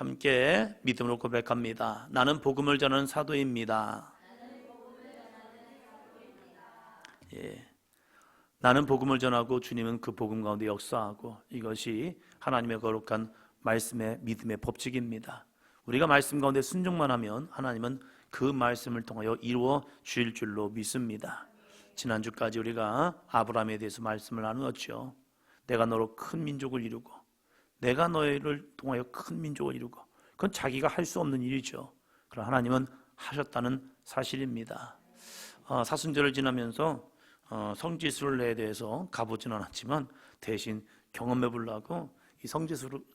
함께 믿음으로 고백합니다. 나는 복음을 전하는 사도입니다. 예. 나는 복음을 전하고 주님은 그 복음 가운데 역사하고, 이것이 하나님의 거룩한 말씀의 믿음의 법칙입니다. 우리가 말씀 가운데 순종만 하면 하나님은 그 말씀을 통하여 이루어 주실 줄로 믿습니다. 지난주까지 우리가 아브라함에 대해서 말씀을 나누었죠. 내가 너로 큰 민족을 이루고, 내가 너희를 통하여 큰 민족을 이루고, 그건 자기가 할 수 없는 일이죠. 그러나 하나님은 하셨다는 사실입니다. 사순절을 지나면서 성지순례에 대해서 가보지는 않았지만 대신 경험해 보려고 이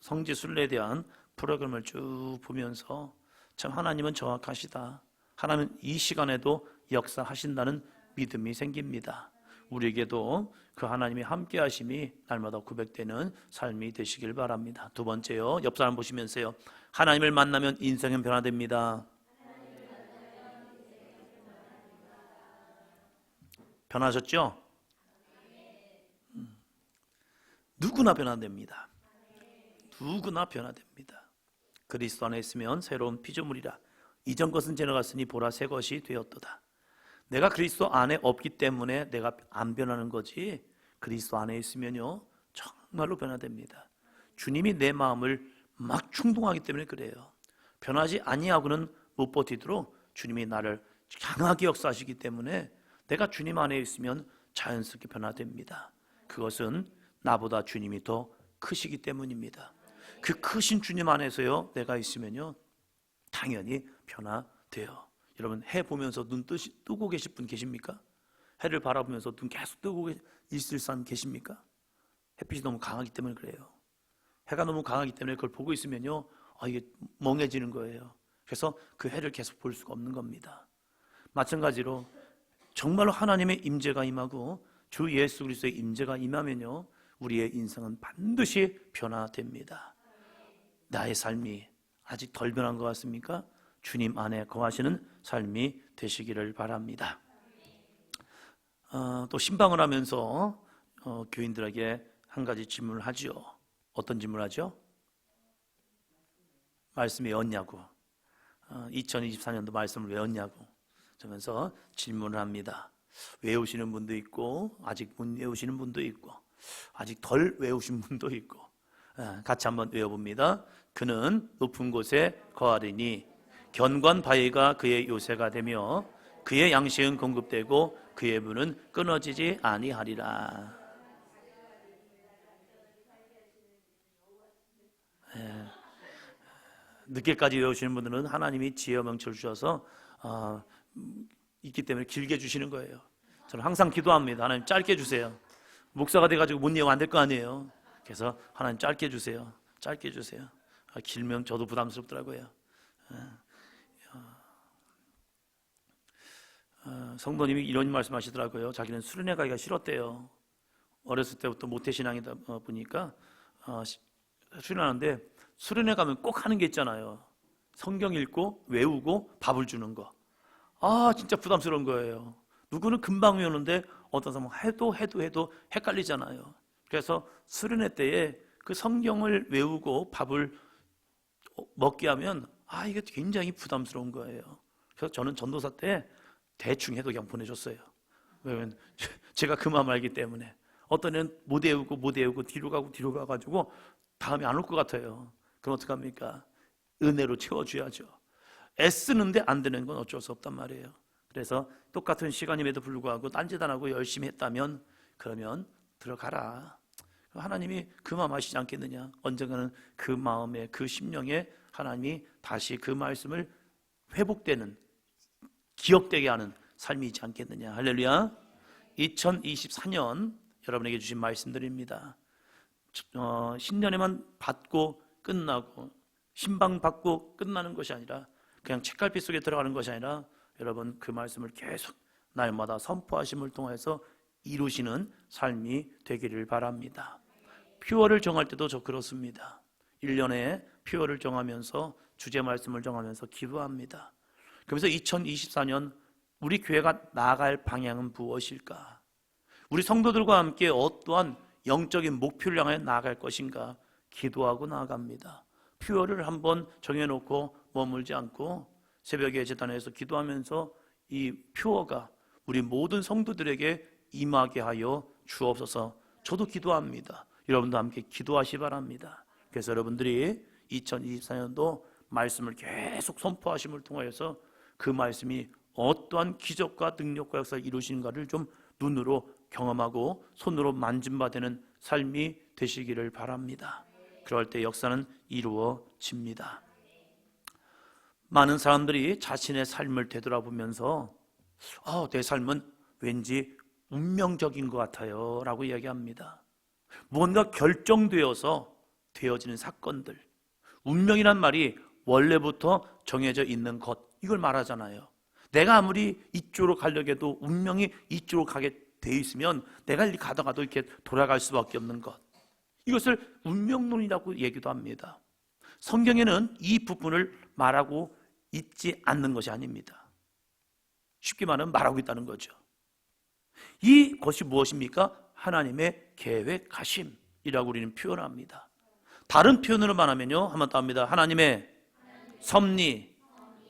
성지순례에 대한 프로그램을 쭉 보면서 참 하나님은 정확하시다, 하나님은 이 시간에도 역사하신다는 믿음이 생깁니다. 우리에게도 그 하나님의 함께 하심이 날마다 고백되는 삶이 되시길 바랍니다. 두 번째요, 옆 사람 보시면서요, 하나님을 만나면 인생은 변화됩니다. 변하셨죠? 누구나 변화됩니다. 누구나 변화됩니다. 그리스도 안에 있으면 새로운 피조물이라. 이전 것은 지나갔으니 보라 새 것이 되었도다. 내가 그리스도 안에 없기 때문에 내가 안 변하는 거지, 그리스도 안에 있으면요 정말로 변화됩니다. 주님이 내 마음을 막 충동하기 때문에 그래요. 변하지 아니하고는 못 버티도록 주님이 나를 강하게 역사하시기 때문에 내가 주님 안에 있으면 자연스럽게 변화됩니다. 그것은 나보다 주님이 더 크시기 때문입니다. 그 크신 주님 안에서요 내가 있으면요 당연히 변화돼요. 여러분, 해 보면서 눈 뜨고 계실 분 계십니까? 해를 바라보면서 눈 계속 뜨고 있을 사람 계십니까? 햇빛이 너무 강하기 때문에 그래요. 해가 너무 강하기 때문에 그걸 보고 있으면요 이게 멍해지는 거예요. 그래서 그 해를 계속 볼 수가 없는 겁니다. 마찬가지로 정말로 하나님의 임재가 임하고 주 예수 그리스도의 임재가 임하면요 우리의 인생은 반드시 변화됩니다. 나의 삶이 아직 덜 변한 것 같습니까? 주님 안에 거하시는 삶이 되시기를 바랍니다. 또 신방을 하면서 교인들에게 한 가지 질문을 하죠. 어떤 질문을 하죠? 말씀이 외웠냐고, 2024년도 말씀을 외웠냐고 그러면서 질문을 합니다. 외우시는 분도 있고 아직 못 외우시는 분도 있고 아직 덜 외우신 분도 있고, 같이 한번 외워봅니다. 그는 높은 곳에 거하리니 견고한 바위가 그의 요새가 되며 그의 양식은 공급되고 그의 분은 끊어지지 아니하리라. 늦게까지 외우시는 분들은 하나님이 지혜와 명철을 주셔서 있기 때문에 길게 주시는 거예요. 저는 항상 기도합니다. 하나님 짧게 주세요. 목사가 돼가지고 못 외우면 안 될 거 아니에요. 그래서 하나님 짧게 주세요. 짧게 주세요. 길면 저도 부담스럽더라고요. 성도님이 이런 말씀하시더라고요. 자기는 수련회 가기가 싫었대요. 어렸을 때부터 모태신앙이다 보니까 수련하는데, 수련회 가면 꼭 하는 게 있잖아요. 성경 읽고 외우고 밥을 주는 거. 진짜 부담스러운 거예요. 누구는 금방 외우는데 어떤 사람은 해도 헷갈리잖아요. 그래서 수련회 때에 그 성경을 외우고 밥을 먹게 하면 이게 굉장히 부담스러운 거예요. 그래서 저는 전도사 때 대충 해도 그냥 보내줬어요. 왜냐면 제가 그 마음 알기 때문에. 어떤 애는 못 외우고 뒤로 가가지고 다음에 안 올 것 같아요. 그럼 어떡합니까? 은혜로 채워줘야죠. 애쓰는데 안 되는 건 어쩔 수 없단 말이에요. 그래서 똑같은 시간임에도 불구하고 딴짓 안 하고 열심히 했다면 그러면 들어가라. 하나님이 그 마음 아시지 않겠느냐? 언젠가는 그 마음에, 그 심령에 하나님이 다시 그 말씀을 회복되는, 기억되게 하는 삶이 있지 않겠느냐. 할렐루야. 2024년 여러분에게 주신 말씀들입니다. 신년에만 받고 끝나고 신방 받고 끝나는 것이 아니라, 그냥 책갈피 속에 들어가는 것이 아니라, 여러분 그 말씀을 계속 날마다 선포하심을 통해서 이루시는 삶이 되기를 바랍니다. 퓨어를 정할 때도 저 그렇습니다. 1년에 퓨어를 정하면서 주제 말씀을 정하면서 기도합니다. 그래서 2024년 우리 교회가 나아갈 방향은 무엇일까? 우리 성도들과 함께 어떠한 영적인 목표를 향해 나아갈 것인가 기도하고 나아갑니다. 퓨어를 한번 정해놓고 머물지 않고 새벽에 제단에서 기도하면서 이 퓨어가 우리 모든 성도들에게 임하게 하여 주옵소서. 저도 기도합니다. 여러분도 함께 기도하시 바랍니다. 그래서 여러분들이 2024년도 말씀을 계속 선포하심을 통하여서 그 말씀이 어떠한 기적과 능력과 역사를 이루시는가를 좀 눈으로 경험하고 손으로 만짐받는 삶이 되시기를 바랍니다. 그럴 때 역사는 이루어집니다. 많은 사람들이 자신의 삶을 되돌아보면서 내 삶은 왠지 운명적인 것 같아요 라고 이야기합니다. 뭔가 결정되어서 되어지는 사건들, 운명이란 말이 원래부터 정해져 있는 것, 이걸 말하잖아요. 내가 아무리 이쪽으로 가려고 해도 운명이 이쪽으로 가게 돼 있으면 내가 이렇게 가다가도 이렇게 돌아갈 수밖에 없는 것, 이것을 운명론이라고 얘기도 합니다. 성경에는 이 부분을 말하고 있지 않는 것이 아닙니다. 쉽게 말하면 말하고 있다는 거죠. 이것이 무엇입니까? 하나님의 계획하심이라고 우리는 표현합니다. 다른 표현으로 말하면요, 한번 더 합니다. 하나님의 섭리,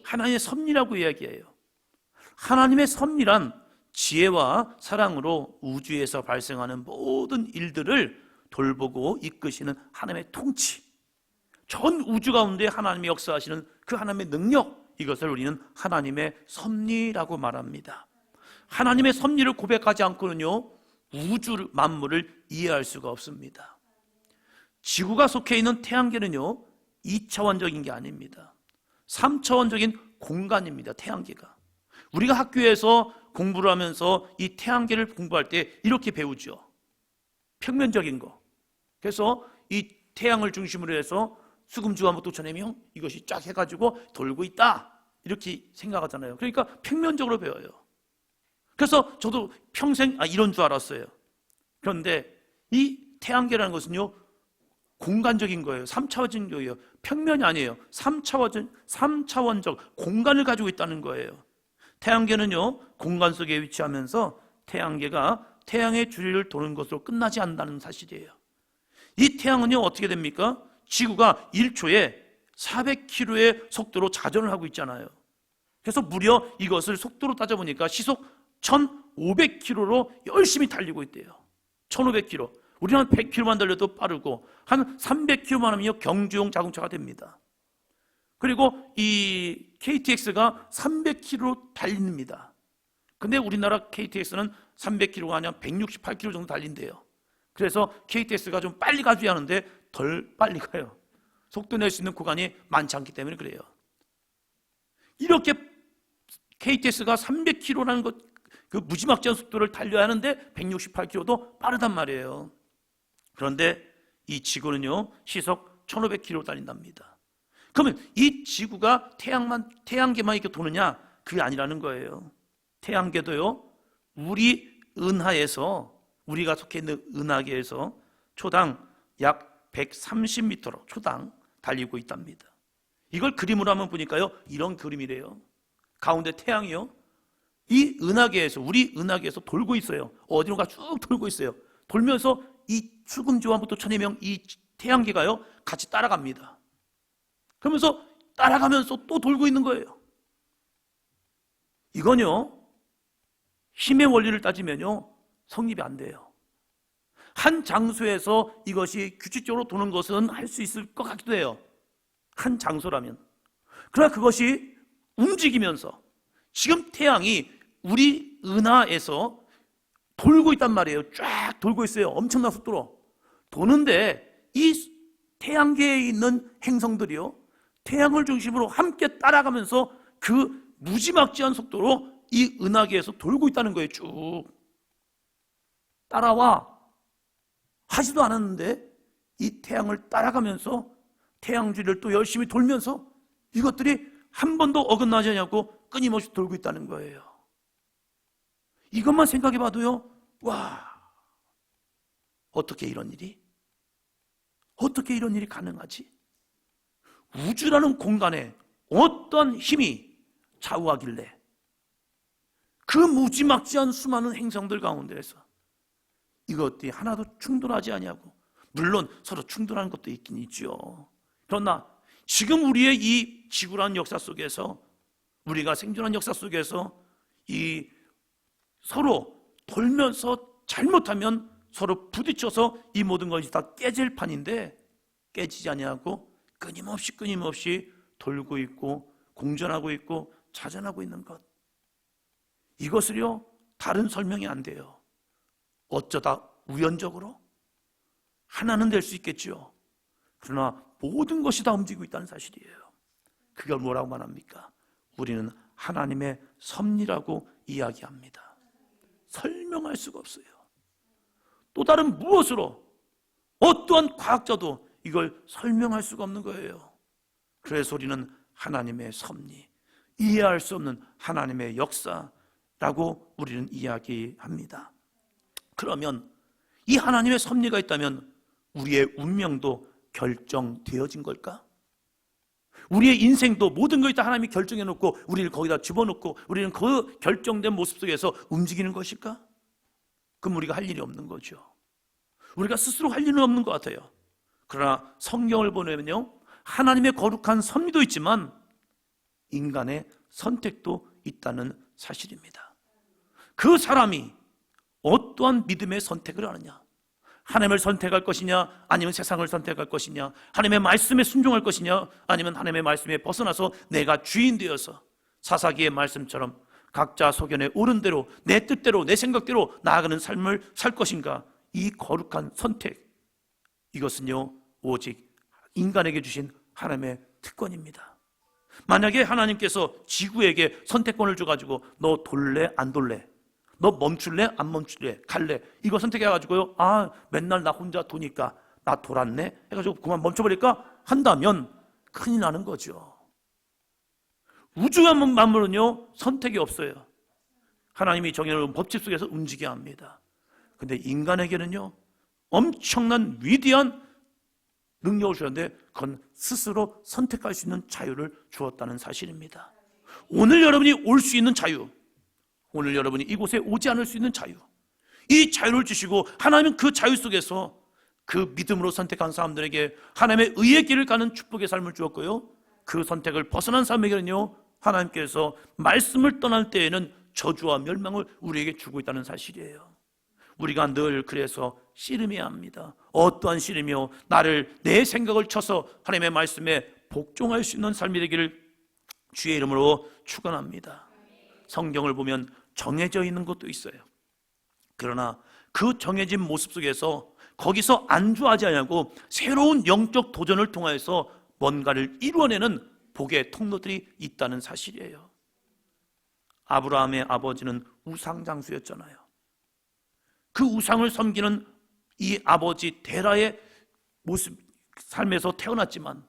하나님의 섭리라고 이야기해요. 하나님의 섭리란 지혜와 사랑으로 우주에서 발생하는 모든 일들을 돌보고 이끄시는 하나님의 통치, 전 우주 가운데 하나님의 역사하시는 그 하나님의 능력, 이것을 우리는 하나님의 섭리라고 말합니다. 하나님의 섭리를 고백하지 않고는요, 우주 만물을 이해할 수가 없습니다. 지구가 속해 있는 태양계는요, 2차원적인 게 아닙니다. 3차원적인 공간입니다. 태양계가. 우리가 학교에서 공부를 하면서 이 태양계를 공부할 때 이렇게 배우죠. 평면적인 거. 그래서 이 태양을 중심으로 해서 수금주가 뭐 도천해명 이것이 쫙 해가지고 돌고 있다, 이렇게 생각하잖아요. 그러니까 평면적으로 배워요. 그래서 저도 평생 이런 줄 알았어요. 그런데 이 태양계라는 것은요, 공간적인 거예요. 3차원적인 거예요. 평면이 아니에요. 3차원적 공간을 가지고 있다는 거예요. 태양계는요, 공간 속에 위치하면서 태양계가 태양의 주위를 도는 것으로 끝나지 않는다는 사실이에요. 이 태양은요, 어떻게 됩니까? 지구가 1초에 400km의 속도로 자전을 하고 있잖아요. 그래서 무려 이것을 속도로 따져보니까 시속 1500km로 열심히 달리고 있대요. 1500km. 우리는 한 100km만 달려도 빠르고 한 300km만 하면 경주용 자동차가 됩니다. 그리고 이 KTX가 300km 달립니다. 근데 우리나라 KTX는 300km가 아니라 168km 정도 달린대요. 그래서 KTX가 좀 빨리 가줘야 하는데 덜 빨리 가요. 속도 낼 수 있는 구간이 많지 않기 때문에 그래요. 이렇게 KTX가 300km라는 것, 그 무지막지한 속도를 달려야 하는데 168km도 빠르단 말이에요. 그런데 이 지구는요, 시속 1500km 달린답니다. 그러면 이 지구가 태양계만 이렇게 도느냐? 그게 아니라는 거예요. 태양계도요, 우리 은하에서, 우리가 속해 있는 은하계에서 초당 약 130m로 초당 달리고 있답니다. 이걸 그림으로 한번 보니까요, 이런 그림이래요. 가운데 태양이요, 이 은하계에서, 우리 은하계에서 돌고 있어요. 어디론가 쭉 돌고 있어요. 돌면서 이 수금주와부터 천해명 이 태양계가요, 같이 따라갑니다. 그러면서 따라가면서 또 돌고 있는 거예요. 이건요, 힘의 원리를 따지면요, 성립이 안 돼요. 한 장소에서 이것이 규칙적으로 도는 것은 할 수 있을 것 같기도 해요. 한 장소라면. 그러나 그것이 움직이면서 지금 태양이 우리 은하에서 돌고 있단 말이에요. 쫙 돌고 있어요. 엄청난 속도로 도는데 이 태양계에 있는 행성들이요, 태양을 중심으로 함께 따라가면서 그 무지막지한 속도로 이 은하계에서 돌고 있다는 거예요. 쭉 따라와 하지도 않았는데 이 태양을 따라가면서 태양 주위를 또 열심히 돌면서 이것들이 한 번도 어긋나지 않고 끊임없이 돌고 있다는 거예요. 이것만 생각해 봐도요, 와, 어떻게 이런 일이 가능하지? 우주라는 공간에 어떤 힘이 좌우하길래 그 무지막지한 수많은 행성들 가운데에서 이것들이 하나도 충돌하지 아니하고, 물론 서로 충돌하는 것도 있긴 있죠. 그러나 지금 우리의 이 지구란 역사 속에서, 우리가 생존한 역사 속에서 이 서로 돌면서 잘못하면 서로 부딪혀서 이 모든 것이 다 깨질 판인데 깨지지 아니하고 끊임없이 돌고 있고 공존하고 있고 자전하고 있는 것, 이것을요 다른 설명이 안 돼요. 어쩌다 우연적으로 하나는 될 수 있겠죠. 그러나 모든 것이 다 움직이고 있다는 사실이에요. 그걸 뭐라고 말합니까? 우리는 하나님의 섭리라고 이야기합니다. 설명할 수가 없어요. 또 다른 무엇으로, 어떠한 과학자도 이걸 설명할 수가 없는 거예요. 그래서 우리는 하나님의 섭리, 이해할 수 없는 하나님의 역사라고 우리는 이야기합니다. 그러면 이 하나님의 섭리가 있다면 우리의 운명도 결정되어진 걸까? 우리의 인생도 모든 것이 다 하나님이 결정해 놓고 우리를 거기다 집어넣고 우리는 그 결정된 모습 속에서 움직이는 것일까? 그럼 우리가 할 일이 없는 거죠. 우리가 스스로 할 일은 없는 것 같아요. 그러나 성경을 보면요, 하나님의 거룩한 섭리도 있지만 인간의 선택도 있다는 사실입니다. 그 사람이 어떠한 믿음의 선택을 하느냐, 하나님을 선택할 것이냐 아니면 세상을 선택할 것이냐, 하나님의 말씀에 순종할 것이냐 아니면 하나님의 말씀에 벗어나서 내가 주인 되어서 사사기의 말씀처럼 각자 소견에 옳은 대로 내 뜻대로 내 생각대로 나아가는 삶을 살 것인가, 이 거룩한 선택, 이것은요 오직 인간에게 주신 하나님의 특권입니다. 만약에 하나님께서 지구에게 선택권을 줘가지고 너 돌래 안 돌래, 너 멈출래 안 멈출래, 갈래, 이거 선택해가지고요, 아 맨날 나 혼자 도니까 나 돌았네 해가지고 그만 멈춰버릴까 한다면 큰일 나는 거죠. 우주의 만물은요 선택이 없어요. 하나님이 정해놓은 법칙 속에서 움직여야 합니다. 근데 인간에게는요 엄청난 위대한 능력을 주었는데 그건 스스로 선택할 수 있는 자유를 주었다는 사실입니다. 오늘 여러분이 올 수 있는 자유, 오늘 여러분이 이곳에 오지 않을 수 있는 자유, 이 자유를 주시고 하나님은 그 자유 속에서 그 믿음으로 선택한 사람들에게 하나님의 의의 길을 가는 축복의 삶을 주었고요, 그 선택을 벗어난 사람에게는요 하나님께서 말씀을 떠날 때에는 저주와 멸망을 우리에게 주고 있다는 사실이에요. 우리가 늘 그래서 씨름해야 합니다. 어떠한 씨름이요, 나를 내 생각을 쳐서 하나님의 말씀에 복종할 수 있는 삶이 되기를 주의 이름으로 축원합니다. 성경을 보면 정해져 있는 것도 있어요. 그러나 그 정해진 모습 속에서 거기서 안주하지 않고 새로운 영적 도전을 통해서 뭔가를 이루어내는 복의 통로들이 있다는 사실이에요. 아브라함의 아버지는 우상장수였잖아요. 그 우상을 섬기는 이 아버지 데라의 모습, 삶에서 태어났지만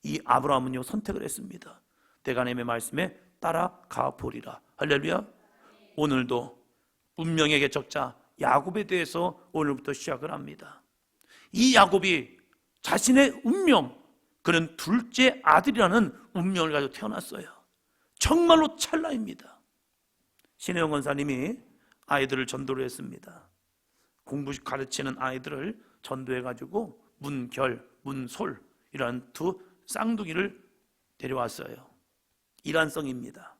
이 아브라함은요 선택을 했습니다. 내가 하나님의 말씀에 따라가 보리라. 할렐루야. 오늘도 운명의 개척자 야곱에 대해서 오늘부터 시작을 합니다. 이 야곱이 자신의 운명, 그는 둘째 아들이라는 운명을 가지고 태어났어요. 정말로 찰나입니다. 신혜영 권사님이 아이들을 전도를 했습니다. 공부 가르치는 아이들을 전도해가지고 문결, 문솔 이런 두 쌍둥이를 데려왔어요. 이란성입니다.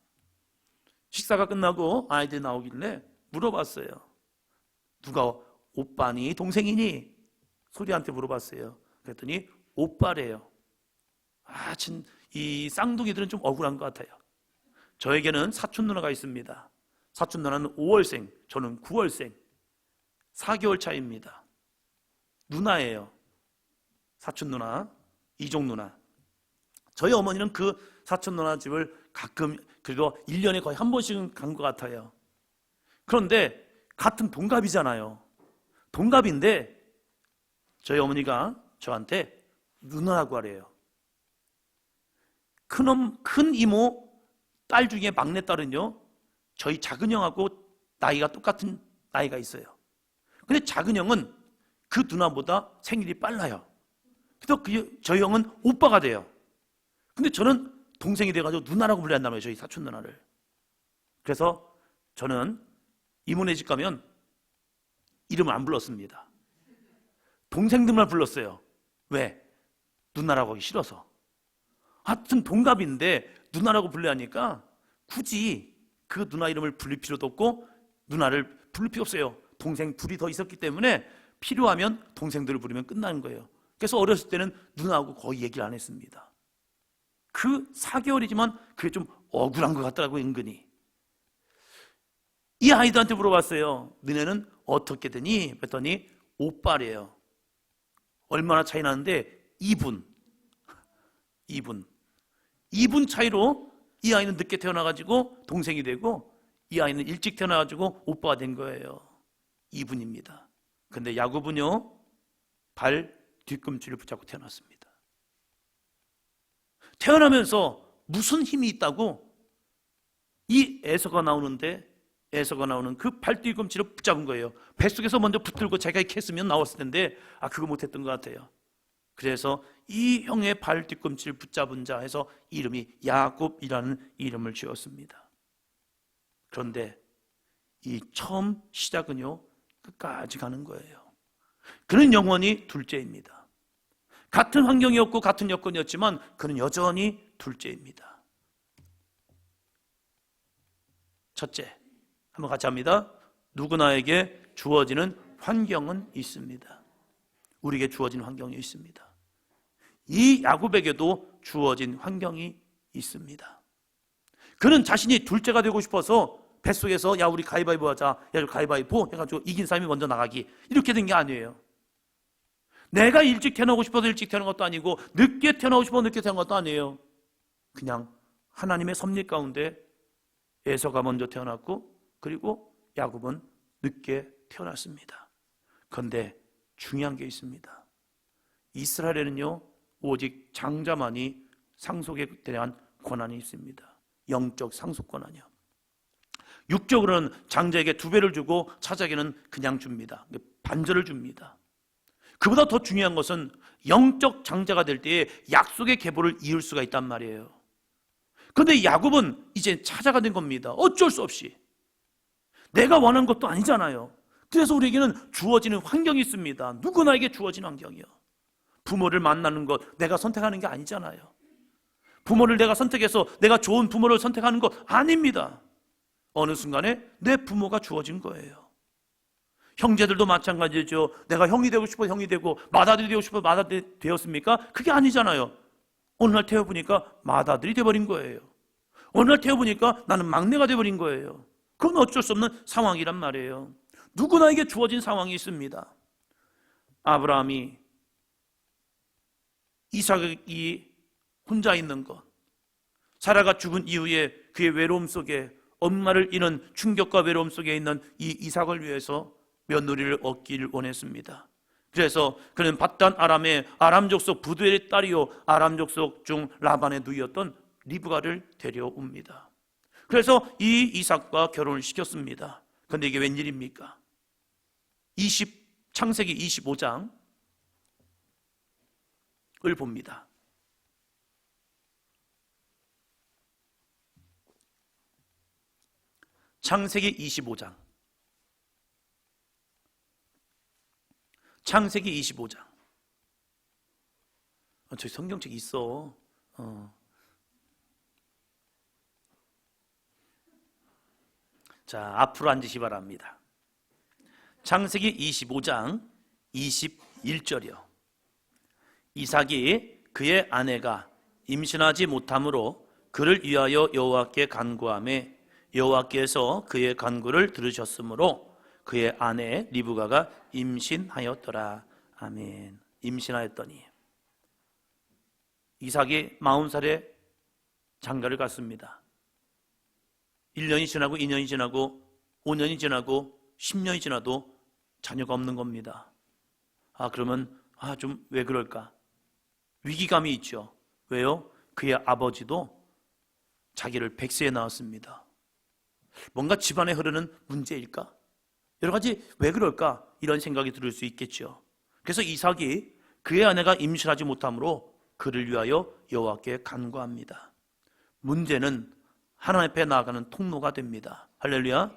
식사가 끝나고 아이들이 나오길래 물어봤어요. 누가 오빠니 동생이니? 소리한테 물어봤어요. 그랬더니 오빠래요. 이 쌍둥이들은 좀 억울한 것 같아요. 저에게는 사촌 누나가 있습니다. 사촌 누나는 5월생, 저는 9월생. 4개월 차이입니다. 누나예요. 사촌 누나, 이종 누나. 저희 어머니는 그 사촌 누나 집을 가끔, 그리고 1년에 거의 한 번씩은 간 것 같아요. 그런데 같은 동갑이잖아요. 동갑인데 저희 어머니가 저한테 누나라고 하래요. 큰 이모 딸 중에 막내딸은요 저희 작은 형하고 나이가 똑같은 나이가 있어요. 근데 작은 형은 그 누나보다 생일이 빨라요. 그래서 저희 형은 오빠가 돼요. 근데 저는 동생이 돼가지고 누나라고 불린단 말이에요. 저희 사촌 누나를. 그래서 저는 이모네 집 가면 이름을 안 불렀습니다. 동생들만 불렀어요. 왜? 누나라고 하기 싫어서. 하여튼 동갑인데 누나라고 불러야 하니까 굳이 그 누나 이름을 불릴 필요도 없고 누나를 부를 필요 없어요. 동생 둘이 더 있었기 때문에 필요하면 동생들을 부르면 끝나는 거예요. 그래서 어렸을 때는 누나하고 거의 얘기를 안 했습니다. 그 4개월이지만 그게 좀 억울한 것 같더라고요, 은근히. 이 아이들한테 물어봤어요. 너네는 어떻게 되니? 그랬더니 오빠래요. 얼마나 차이 나는데 2분 차이로 이 아이는 늦게 태어나가지고 동생이 되고 이 아이는 일찍 태어나가지고 오빠가 된 거예요. 2분입니다. 근데 야곱은요, 발 뒤꿈치를 붙잡고 태어났습니다. 태어나면서 무슨 힘이 있다고 이 에서가 나오는 그 발 뒤꿈치를 붙잡은 거예요. 뱃속에서 먼저 붙들고 자기가 이렇게 했으면 나왔을 텐데 그거 못했던 것 같아요. 그래서 이 형의 발 뒤꿈치를 붙잡은 자 해서 이름이 야곱이라는 이름을 지었습니다. 그런데 이 처음 시작은요, 끝까지 가는 거예요. 그는 영원히 둘째입니다. 같은 환경이었고 같은 여건이었지만 그는 여전히 둘째입니다. 첫째, 한번 같이 합니다. 누구나에게 주어지는 환경은 있습니다. 우리에게 주어진 환경이 있습니다. 이 야곱에게도 주어진 환경이 있습니다. 그는 자신이 둘째가 되고 싶어서 뱃속에서 야 우리 가위바위보 하자, 야 가위바위보 해가지고 이긴 사람이 먼저 나가기, 이렇게 된 게 아니에요. 내가 일찍 태어나고 싶어서 일찍 태어난 것도 아니고 늦게 태어나고 싶어서 늦게 태어난 것도 아니에요. 그냥 하나님의 섭리 가운데 에서가 먼저 태어났고 그리고 야곱은 늦게 태어났습니다. 그런데 중요한 게 있습니다. 이스라엘에는요, 오직 장자만이 상속에 대한 권한이 있습니다. 영적 상속 권한이요. 육적으로는 장자에게 2배를 주고 차자에게는 그냥 줍니다. 반절을 줍니다. 그보다 더 중요한 것은 영적 장자가 될 때에 약속의 계보를 이을 수가 있단 말이에요. 그런데 야곱은 이제 차자가 된 겁니다. 어쩔 수 없이. 내가 원한 것도 아니잖아요. 그래서 우리에게는 주어지는 환경이 있습니다. 누구나에게 주어진 환경이요. 부모를 만나는 것 내가 선택하는 게 아니잖아요. 부모를 내가 선택해서 내가 좋은 부모를 선택하는 것 아닙니다. 어느 순간에 내 부모가 주어진 거예요. 형제들도 마찬가지죠. 내가 형이 되고 싶어 형이 되고 맏아들이 되고 싶어 맏아들이 되었습니까? 그게 아니잖아요. 어느 날 태어보니까 맏아들이 돼버린 거예요. 어느 날 태어보니까 나는 막내가 돼버린 거예요. 그건 어쩔 수 없는 상황이란 말이에요. 누구나에게 주어진 상황이 있습니다. 아브라함이 이삭이 혼자 있는 것, 사라가 죽은 이후에 그의 외로움 속에, 엄마를 잃은 충격과 외로움 속에 있는 이 이삭을 위해서 며느리를 얻기를 원했습니다. 그래서 그는 밧단 아람의 아람 족속 부두엘의 딸이요 아람 족속 중 라반의 누이였던 리브가를 데려옵니다. 그래서 이 이삭과 결혼을 시켰습니다. 그런데 이게 웬일입니까? 창세기 25장을 봅니다. 창세기 25장. 창세기 25장. 저기 성경책 있어. 자, 앞으로 앉으시 바랍니다. 창세기 25장 21절이요. 이삭이 그의 아내가 임신하지 못함으로 그를 위하여 여호와께 간구하매 여호와께서 그의 간구를 들으셨으므로 그의 아내 리브가가 임신하였더라. 아멘. 임신하였더니 이삭이 40살에 장가를 갔습니다. 1년이 지나고 2년이 지나고 5년이 지나고 10년이 지나도 자녀가 없는 겁니다. 그러면 좀 왜 그럴까? 위기감이 있죠. 왜요? 그의 아버지도 자기를 100세에 낳았습니다. 뭔가 집안에 흐르는 문제일까? 여러 가지 왜 그럴까? 이런 생각이 들 수 있겠죠. 그래서 이삭이 그의 아내가 임신하지 못함으로 그를 위하여 여호와께 간구합니다. 문제는 하나님 앞에 나아가는 통로가 됩니다. 할렐루야.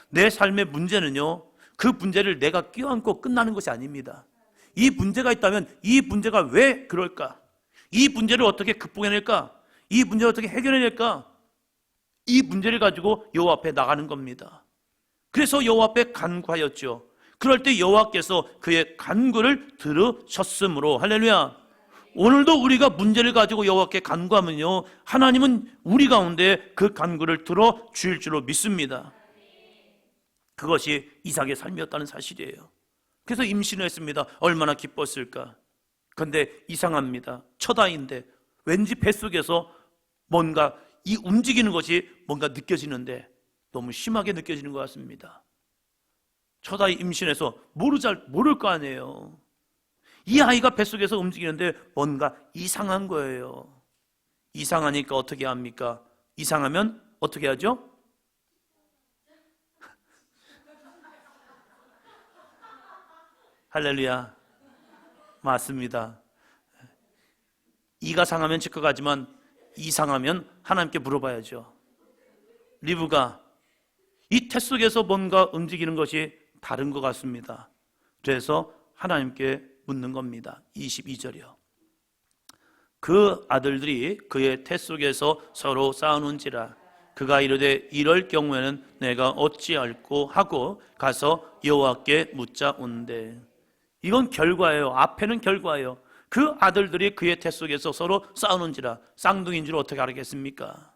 내 삶의 문제는요, 그 문제를 내가 껴안고 끝나는 것이 아닙니다. 이 문제가 있다면 이 문제가 왜 그럴까? 이 문제를 어떻게 극복해낼까? 이 문제를 어떻게 해결해낼까? 이 문제를 가지고 여호와 앞에 나가는 겁니다. 그래서 여호와 앞에 간구하였죠. 그럴 때 여호와께서 그의 간구를 들으셨으므로, 할렐루야. 오늘도 우리가 문제를 가지고 여호와께 간구하면요, 하나님은 우리 가운데 그 간구를 들어주실 줄로 믿습니다. 그것이 이삭의 삶이었다는 사실이에요. 그래서 임신을 했습니다. 얼마나 기뻤을까. 그런데 이상합니다. 첫 아이인데 왠지 뱃속에서 뭔가 이 움직이는 것이 뭔가 느껴지는데 너무 심하게 느껴지는 것 같습니다. 첫 아이 임신해서 모를 거 아니에요. 이 아이가 뱃속에서 움직이는데 뭔가 이상한 거예요. 이상하니까 어떻게 합니까? 이상하면 어떻게 하죠? 할렐루야. 맞습니다. 이가 상하면 치과 가지만 이상하면 하나님께 물어봐야죠. 리브가 이 태 속에서 뭔가 움직이는 것이 다른 것 같습니다. 그래서 하나님께 묻는 겁니다. 22절이요. 그 아들들이 그의 태 속에서 서로 싸우는지라 그가 이르되 이럴 경우에는 내가 어찌할꼬 하고 가서 여호와께 묻자온대. 이건 결과예요. 앞에는 결과예요. 그 아들들이 그의 태 속에서 서로 싸우는지라. 쌍둥이인 줄 어떻게 알았겠습니까?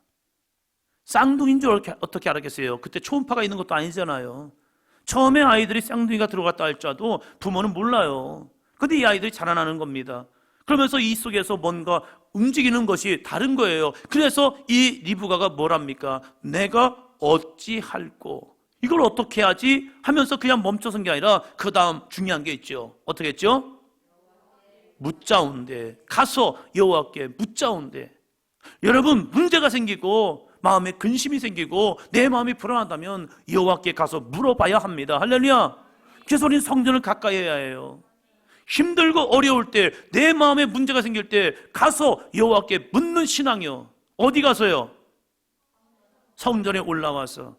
쌍둥이인 줄 어떻게 알았겠어요? 그때 초음파가 있는 것도 아니잖아요. 처음에 아이들이 쌍둥이가 들어갔다 할지라도 부모는 몰라요. 근데 이 아이들이 자라나는 겁니다. 그러면서 이 속에서 뭔가 움직이는 것이 다른 거예요. 그래서 이 리브가가 뭐랍니까? 내가 어찌할꼬, 이걸 어떻게 하지? 하면서 그냥 멈춰선 게 아니라 그 다음 중요한 게 있죠. 어떻게 했죠? 묻자온대. 가서 여호와께 묻자온대. 여러분, 문제가 생기고 마음에 근심이 생기고 내 마음이 불안하다면 여호와께 가서 물어봐야 합니다. 할렐루야. 그래서 우리는 성전을 가까이 해야 해요. 힘들고 어려울 때, 내 마음에 문제가 생길 때 가서 여호와께 묻는 신앙이요. 어디 가서요? 성전에 올라와서.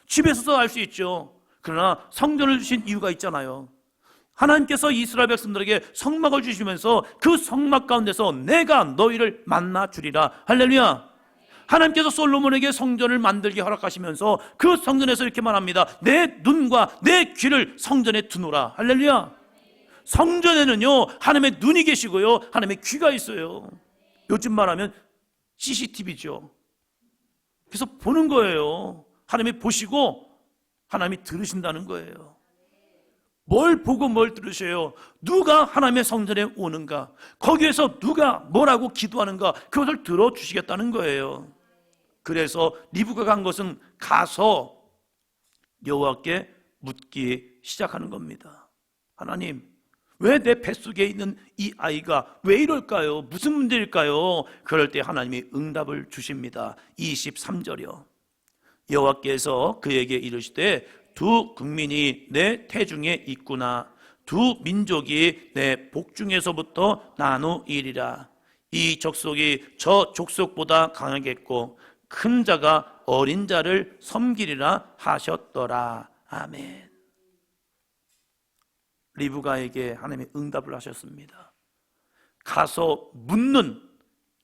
집에서도 알 수 있죠. 그러나 성전을 주신 이유가 있잖아요. 하나님께서 이스라엘 백성들에게 성막을 주시면서 그 성막 가운데서 내가 너희를 만나 주리라. 할렐루야. 하나님께서 솔로몬에게 성전을 만들게 허락하시면서 그 성전에서 이렇게 말합니다. 내 눈과 내 귀를 성전에 두노라. 할렐루야. 성전에는요, 하나님의 눈이 계시고요, 하나님의 귀가 있어요. 요즘 말하면 CCTV죠. 그래서 보는 거예요. 하나님이 보시고 하나님이 들으신다는 거예요. 뭘 보고 뭘 들으셔요? 누가 하나님의 성전에 오는가, 거기에서 누가 뭐라고 기도하는가, 그것을 들어주시겠다는 거예요. 그래서 리브가가 간 것은 가서 여호와께 묻기 시작하는 겁니다. 하나님, 왜 내 뱃속에 있는 이 아이가 왜 이럴까요? 무슨 문제일까요? 그럴 때 하나님이 응답을 주십니다. 23절이요. 여호와께서 그에게 이르시되 두 국민이 내 태중에 있구나. 두 민족이 내 복중에서부터 나누이리라. 이 족속이 저 족속보다 강하겠고 큰 자가 어린 자를 섬기리라 하셨더라. 아멘. 리브가에게 하나님이 응답을 하셨습니다. 가서 묻는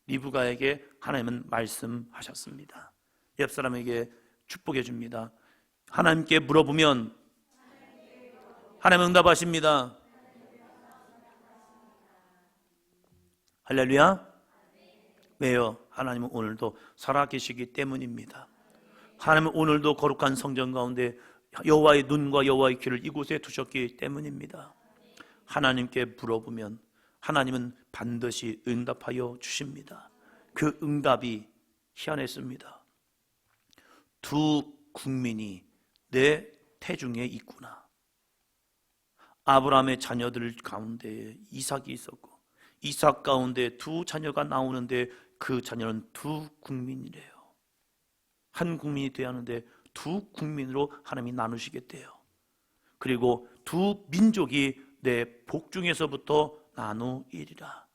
리브가에게 하나님은 말씀하셨습니다. 옆 사람에게 축복해 줍니다. 하나님께 물어보면 하나님은 응답하십니다. 할렐루야. 왜요? 하나님은 오늘도 살아계시기 때문입니다. 하나님은 오늘도 거룩한 성전 가운데 여호와의 눈과 여호와의 귀를 이곳에 두셨기 때문입니다. 하나님께 물어보면 하나님은 반드시 응답하여 주십니다. 그 응답이 희한했습니다. 두 국민이 내 태중에 있구나. 아브라함의 자녀들 가운데 이삭이 있었고 이삭 가운데 두 자녀가 나오는데 그 자녀는 두 국민이래요. 한 국민이 되어야 하는데 두 국민으로 하나님이 나누시겠대요. 그리고 두 민족이 내 복중에서부터 나누이리라.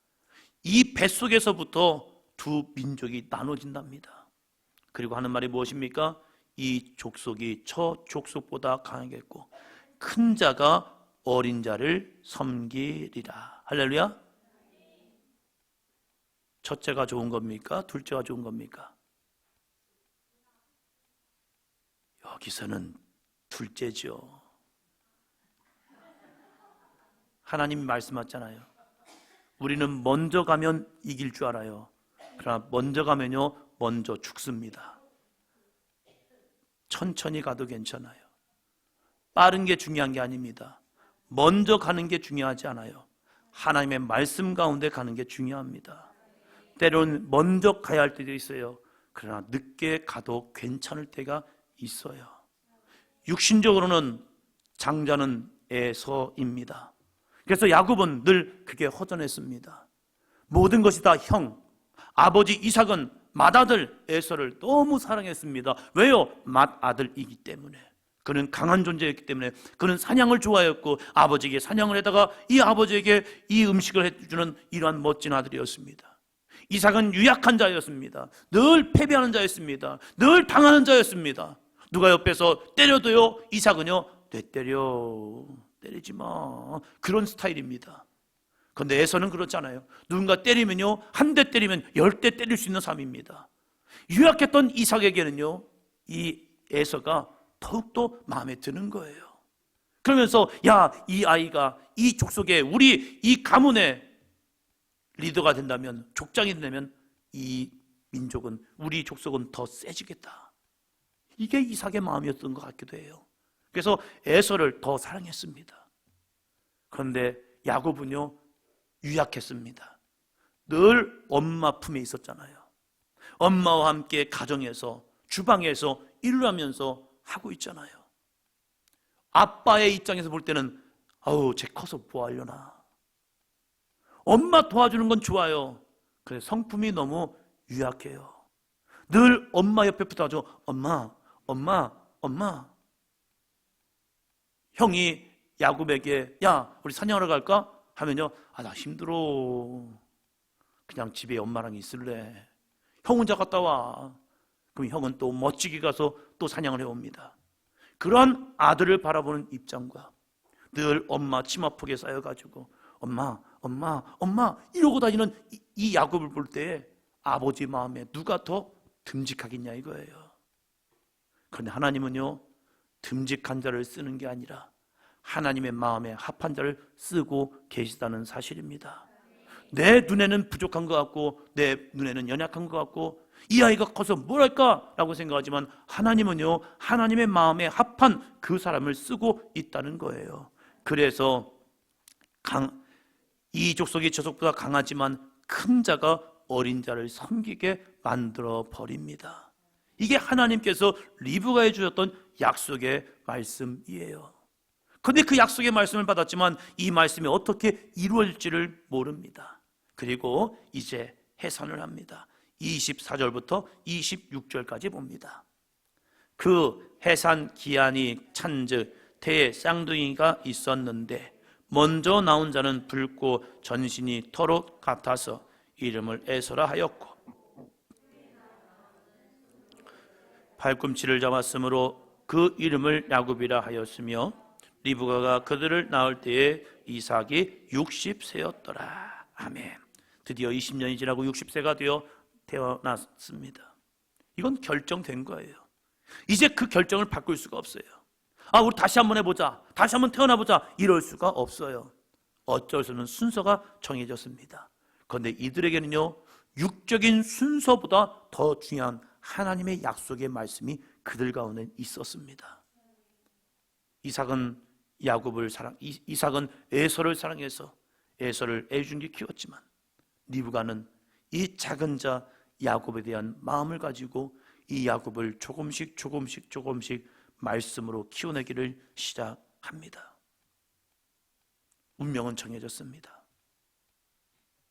이 뱃속에서부터 두 민족이 나눠진답니다. 그리고 하는 말이 무엇입니까? 이 족속이 저 족속보다 강하겠고 큰 자가 어린 자를 섬기리라. 할렐루야. 첫째가 좋은 겁니까? 둘째가 좋은 겁니까? 여기서는 둘째죠. 하나님이 말씀하셨잖아요. 우리는 먼저 가면 이길 줄 알아요. 그러나 먼저 가면요, 먼저 죽습니다. 천천히 가도 괜찮아요. 빠른 게 중요한 게 아닙니다. 먼저 가는 게 중요하지 않아요. 하나님의 말씀 가운데 가는 게 중요합니다. 때로는 먼저 가야 할 때도 있어요. 그러나 늦게 가도 괜찮을 때가 있어요. 육신적으로는 장자는 에서입니다. 그래서 야곱은 늘 그게 허전했습니다. 모든 것이 다 형, 아버지 이삭은 맏아들 에서를 너무 사랑했습니다. 왜요? 맏아들이기 때문에. 그는 강한 존재였기 때문에. 그는 사냥을 좋아했고 아버지에게 사냥을 해다가 이 아버지에게 이 음식을 해주는 이러한 멋진 아들이었습니다. 이삭은 유약한 자였습니다. 늘 패배하는 자였습니다. 늘 당하는 자였습니다. 누가 옆에서 때려도요, 이삭은요, 내 때리지 마, 그런 스타일입니다. 그런데 에서는 그렇잖아요. 누군가 때리면요, 한 대 때리면 10대 때릴 수 있는 삶입니다. 유약했던 이삭에게는요, 이 에서가 더욱더 마음에 드는 거예요. 그러면서 야, 이 아이가 이 족속에, 우리 이 가문의 리더가 된다면, 족장이 된다면 이 민족은, 우리 족속은 더 세지겠다. 이게 이삭의 마음이었던 것 같기도 해요. 그래서 에서를 더 사랑했습니다. 그런데 야곱은요, 유약했습니다. 늘 엄마 품에 있었잖아요. 엄마와 함께 가정에서, 주방에서 일을 하면서 하고 있잖아요. 아빠의 입장에서 볼 때는 아우, 쟤 커서 뭐 하려나. 엄마 도와주는 건 좋아요. 그런데 성품이 너무 유약해요. 늘 엄마 옆에 붙어가지고 엄마. 형이 야곱에게 야, 우리 사냥하러 갈까? 하면요, 아, 나 힘들어. 그냥 집에 엄마랑 있을래. 형 혼자 갔다 와. 그럼 형은 또 멋지게 가서 또 사냥을 해옵니다. 그런 아들을 바라보는 입장과 늘 엄마 치마폭에 쌓여가지고 엄마 이러고 다니는 이 야곱을 볼 때 아버지 마음에 누가 더 듬직하겠냐 이거예요. 그런데 하나님은요, 듬직한 자를 쓰는 게 아니라 하나님의 마음에 합한 자를 쓰고 계시다는 사실입니다. 내 눈에는 부족한 것 같고 내 눈에는 연약한 것 같고 이 아이가 커서 뭘 할까? 라고 생각하지만 하나님은요, 하나님의 마음에 합한 그 사람을 쓰고 있다는 거예요. 그래서 이 족속이 저 족보다 강하지만 큰 자가 어린 자를 섬기게 만들어 버립니다. 이게 하나님께서 리브가에 주셨던 약속의 말씀이에요. 그런데 그 약속의 말씀을 받았지만 이 말씀이 어떻게 이루어질지를 모릅니다. 그리고 이제 해산을 합니다. 24절부터 26절까지 봅니다. 그 해산 기한이 찬즉 태에 쌍둥이가 있었는데 먼저 나온 자는 붉고 전신이 털옷 같아서 이름을 에서라 하였고 팔꿈치를 잡았으므로 그 이름을 야곱이라 하였으며 리브가가 그들을 낳을 때에 이삭이 60세였더라. 아멘. 드디어 20년이 지나고 60세가 되어 태어났습니다. 이건 결정된 거예요. 이제 그 결정을 바꿀 수가 없어요. 아, 우리 다시 한번 해보자, 다시 한번 태어나보자, 이럴 수가 없어요. 어쩔 수 없는 순서가 정해졌습니다. 그런데 이들에게는요, 육적인 순서보다 더 중요한 하나님의 약속의 말씀이 그들 가운데 있었습니다. 이삭은 이삭은 에서를 사랑해서 에서를 애중게 키웠지만 리브가는 이 작은 자 야곱에 대한 마음을 가지고 이 야곱을 조금씩 말씀으로 키워내기를 시작합니다. 운명은 정해졌습니다.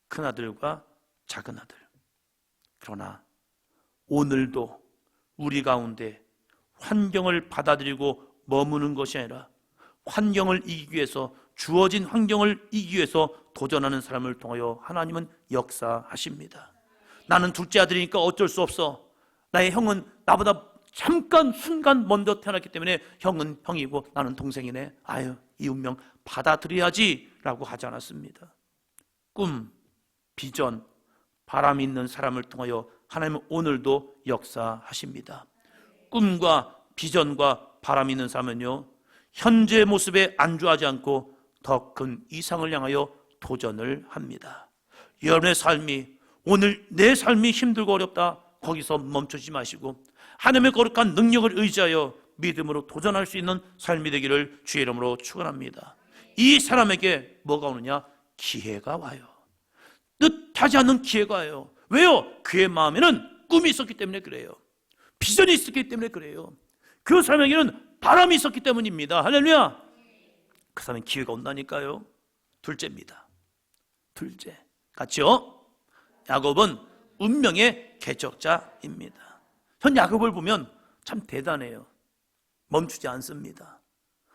큰아들과 작은아들. 그러나 오늘도 우리 가운데 환경을 받아들이고 머무는 것이 아니라 환경을 이기기 위해서, 주어진 환경을 이기기 위해서 도전하는 사람을 통하여 하나님은 역사하십니다. 나는 둘째 아들이니까 어쩔 수 없어. 나의 형은 나보다 잠깐 순간 먼저 태어났기 때문에 형은 형이고 나는 동생이네. 아유, 이 운명 받아들여야지 라고 하지 않았습니다. 꿈, 비전, 바람 있는 사람을 통하여 하나님은 오늘도 역사하십니다. 꿈과 비전과 바람 있는 사람은요, 현재 모습에 안주하지 않고 더 큰 이상을 향하여 도전을 합니다. 여러분의 삶이, 오늘 내 삶이 힘들고 어렵다, 거기서 멈추지 마시고 하나님의 거룩한 능력을 의지하여 믿음으로 도전할 수 있는 삶이 되기를 주의 이름으로 축원합니다. 이 사람에게 뭐가 오느냐? 기회가 와요. 뜻하지 않는 기회가 와요. 왜요? 그의 마음에는 꿈이 있었기 때문에 그래요. 비전이 있었기 때문에 그래요. 그 사람에게는 바람이 있었기 때문입니다. 할렐루야. 그 사람은 기회가 온다니까요. 둘째입니다. 둘째, 같이요. 야곱은 운명의 개척자입니다. 현 야곱을 보면 참 대단해요. 멈추지 않습니다.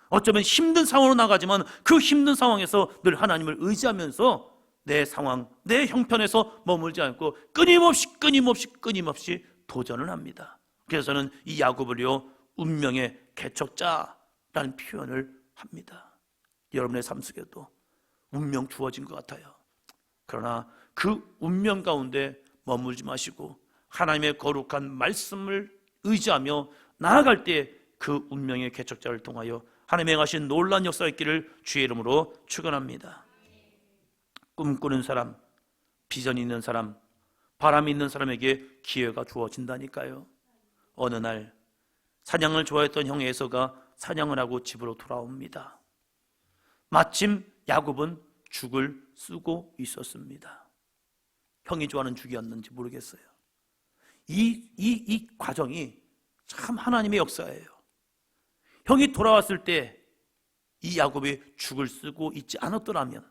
어쩌면 힘든 상황으로 나가지만 그 힘든 상황에서 늘 하나님을 의지하면서 내 상황, 내 형편에서 머물지 않고 끊임없이 도전을 합니다. 그래서 저는 이 야곱을요, 운명의 개척자라는 표현을 합니다. 여러분의 삶 속에도 운명 주어진 것 같아요. 그러나 그 운명 가운데 머물지 마시고 하나님의 거룩한 말씀을 의지하며 나아갈 때 그 운명의 개척자를 통하여 하나님의 행하신 놀라운 역사가 있기를 주의 이름으로 축원합니다. 꿈꾸는 사람, 비전이 있는 사람, 바람이 있는 사람에게 기회가 주어진다니까요. 어느 날 사냥을 좋아했던 형 에서가 사냥을 하고 집으로 돌아옵니다. 마침 야곱은 죽을 쓰고 있었습니다. 형이 좋아하는 죽이었는지 모르겠어요. 이 과정이 참 하나님의 역사예요. 형이 돌아왔을 때 이 야곱이 죽을 쓰고 있지 않았더라면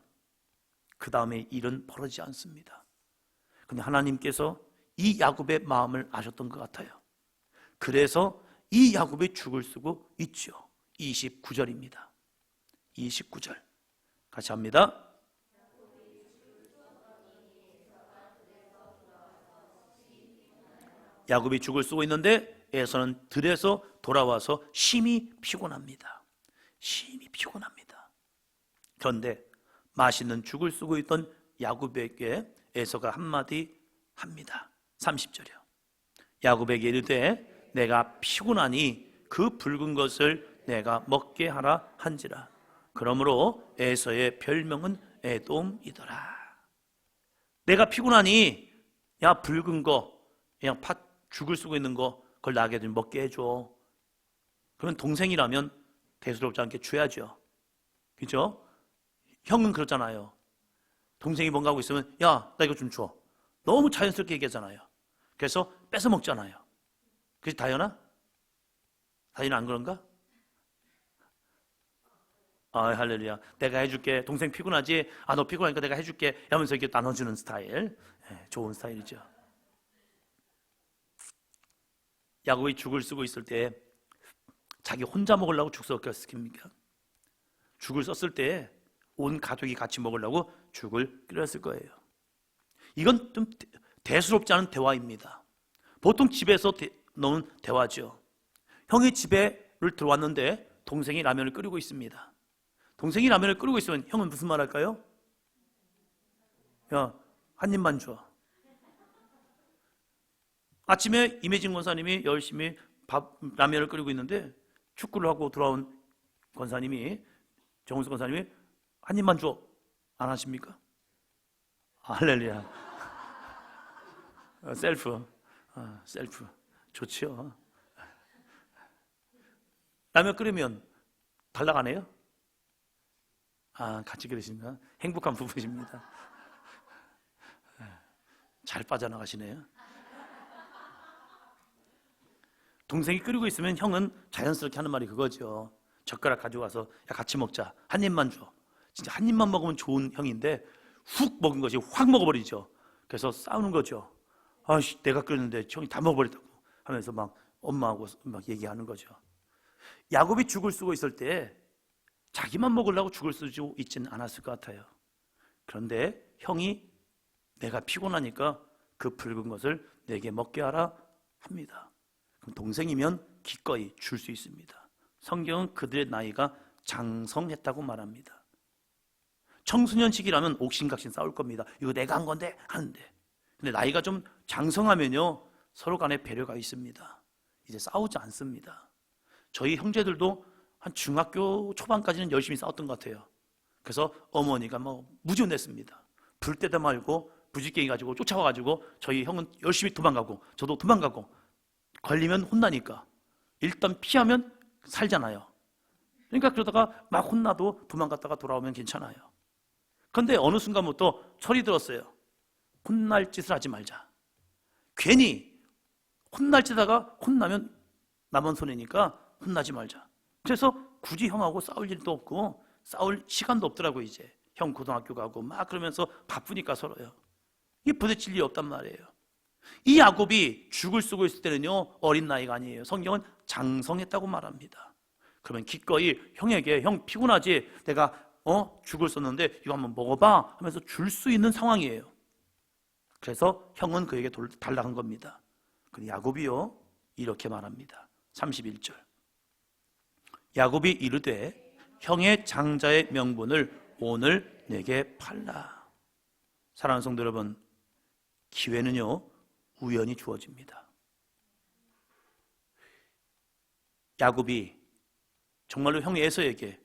그 다음에 일은 벌어지지 않습니다. 근데 하나님께서 이 야곱의 마음을 아셨던 것 같아요. 그래서 이 야곱이 죽을 쓰고 있죠. 29절입니다. 29절 같이 합니다. 야곱이 죽을 쓰고 있는데 에서는 들에서 돌아와서 심히 피곤합니다. 심히 피곤합니다. 그런데 맛있는 죽을 쓰고 있던 야곱에게 에서가 한마디 합니다. 30절이요. 야곱에게 이르되 내가 피곤하니 그 붉은 것을 내가 먹게 하라 한지라. 그러므로 에서의 별명은 에돔이더라. 내가 피곤하니 야 붉은 거, 그냥 팥 죽을 쓰고 있는 거 그걸 나게 좀 먹게 해줘. 그러면 동생이라면 대수롭지 않게 줘야죠. 그죠? 형은 그렇잖아요. 동생이 뭔가 하고 있으면 야 나 이거 좀 줘. 너무 자연스럽게 얘기하잖아요. 그래서 뺏어 먹잖아요. 그렇지 다현아? 다현아 안 그런가? 아 할렐루야. 내가 해줄게. 동생 피곤하지? 아 너 피곤하니까 내가 해줄게 하면서 이렇게 나눠주는 스타일. 네, 좋은 스타일이죠. 야곱이 죽을 쓰고 있을 때 자기 혼자 먹으려고 죽 썩였습니까? 죽을 썼을 때 온 가족이 같이 먹으려고 죽을 끓였을 거예요. 이건 좀 대수롭지 않은 대화입니다. 보통 집에서 넣는 대화죠. 형이 집에를 들어왔는데 동생이 라면을 끓이고 있습니다. 동생이 라면을 끓이고 있으면 형은 무슨 말 할까요? 야, 한 입만 줘. 아침에 임혜진 권사님이 열심히 라면을 끓이고 있는데 축구를 하고 돌아온 권사님이, 정훈수 권사님이 한 입만 줘. 안 하십니까? 할렐루야. 셀프 좋지요. 라면 끓이면 달라고 안 해요? 같이 끓이십니까? 행복한 부부십니다. 잘 빠져나가시네요. 동생이 끓이고 있으면 형은 자연스럽게 하는 말이 그거죠. 젓가락 가져가서 야 같이 먹자. 한 입만 줘. 진짜 한 입만 먹으면 좋은 형인데 훅 먹은 것이 확 먹어버리죠. 그래서 싸우는 거죠. 아씨 내가 끓였는데 형이 다 먹어버렸다고 하면서 막 엄마하고 막 얘기하는 거죠. 야곱이 죽을 쓰고 있을 때 자기만 먹으려고 죽을 쓰고 있지는 않았을 것 같아요. 그런데 형이 내가 피곤하니까 그 붉은 것을 내게 먹게 하라 합니다. 그럼 동생이면 기꺼이 줄 수 있습니다. 성경은 그들의 나이가 장성했다고 말합니다. 청소년 시기라면 옥신각신 싸울 겁니다. 이거 내가 한 건데 하는데 근데 나이가 좀 장성하면요 서로 간에 배려가 있습니다. 이제 싸우지 않습니다. 저희 형제들도 한 중학교 초반까지는 열심히 싸웠던 것 같아요. 그래서 어머니가 뭐 무지혼냈습니다. 불 때도 말고 부지깽이 가지고 쫓아와가지고 저희 형은 열심히 도망가고 저도 도망가고, 걸리면 혼나니까 일단 피하면 살잖아요. 그러니까 그러다가 막 혼나도 도망갔다가 돌아오면 괜찮아요. 그런데 어느 순간부터 철이 들었어요. 혼날 짓을 하지 말자. 괜히 혼날 짓 하다가 혼나면 남은 손해니까 혼나지 말자. 그래서 굳이 형하고 싸울 일도 없고 싸울 시간도 없더라고요. 이제 형 고등학교 가고 막 그러면서 바쁘니까 서로요. 이게 부딪힐 일이 없단 말이에요. 이 야곱이 죽을 쓰고 있을 때는요 어린 나이가 아니에요. 성경은 장성했다고 말합니다. 그러면 기꺼이 형에게, 형 피곤하지? 내가 죽을 썼는데 이거 한번 먹어봐 하면서 줄 수 있는 상황이에요. 그래서 형은 그에게 달라한 겁니다. 근데 야곱이요 이렇게 말합니다. 31절, 야곱이 이르되 형의 장자의 명분을 오늘 내게 팔라. 사랑하는 성도 여러분, 기회는요 우연히 주어집니다. 야곱이 정말로 형 에서에게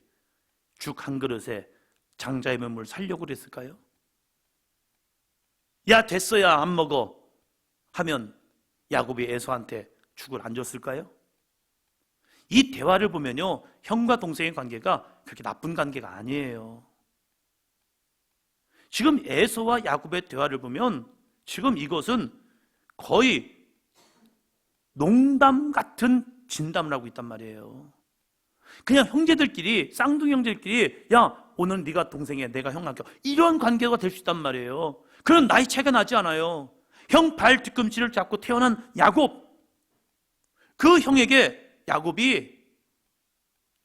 죽 한 그릇에 장자의 명분을 살려고 그랬을까요? 야 됐어야 안 먹어 하면 야곱이 에서한테 죽을 안 줬을까요? 이 대화를 보면요 형과 동생의 관계가 그렇게 나쁜 관계가 아니에요. 지금 에서와 야곱의 대화를 보면 지금 이것은 거의 농담 같은 진담을 하고 있단 말이에요. 그냥 형제들끼리, 쌍둥이 형제들끼리 야 오늘 네가 동생이야 내가 형 할게, 이런 관계가 될 수 있단 말이에요. 그런 나이 차이가 나지 않아요. 형 발 뒤꿈치를 잡고 태어난 야곱, 그 형에게 야곱이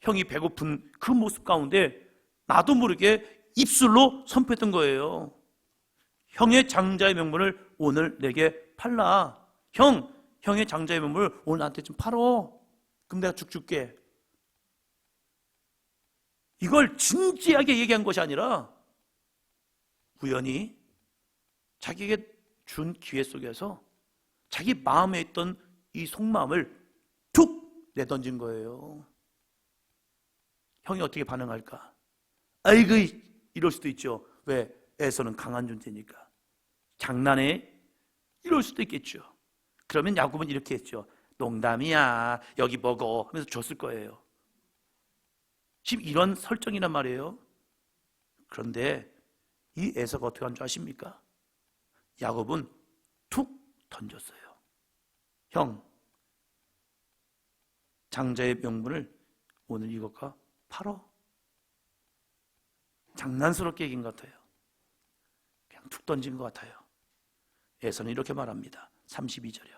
형이 배고픈 그 모습 가운데 나도 모르게 입술로 선포했던 거예요. 형의 장자의 명분을 오늘 내게 팔라. 형의 장자의 명분을 오늘 나한테 좀 팔어. 그럼 내가 죽 줄게. 이걸 진지하게 얘기한 것이 아니라 우연히 자기에게 준 기회 속에서 자기 마음에 있던 이 속마음을 툭 내던진 거예요. 형이 어떻게 반응할까? 아이고 이럴 수도 있죠. 왜? 에서는 강한 존재니까. 장난해? 이럴 수도 있겠죠. 그러면 야곱은 이렇게 했죠. 농담이야 여기 먹어 하면서 줬을 거예요. 지금 이런 설정이란 말이에요. 그런데 이 에서가 어떻게 한 줄 아십니까? 야곱은 툭 던졌어요. 형, 장자의 명분을 오늘 이것과 팔어. 장난스럽게 얘기한 것 같아요. 그냥 툭 던진 것 같아요. 에서는 이렇게 말합니다. 32절이요.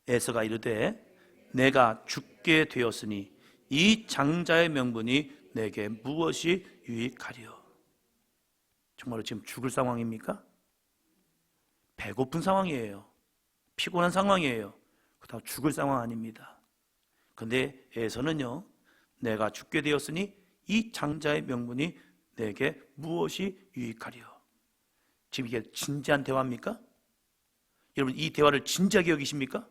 에서가 이르되 내가 죽게 되었으니 이 장자의 명분이 내게 무엇이 유익하리요? 정말로 지금 죽을 상황입니까? 배고픈 상황이에요. 피곤한 상황이에요. 그렇다고 죽을 상황 아닙니다. 그런데 에서는요 내가 죽게 되었으니 이 장자의 명분이 내게 무엇이 유익하리요? 지금 이게 진지한 대화입니까? 여러분 이 대화를 진지하게 여기십니까?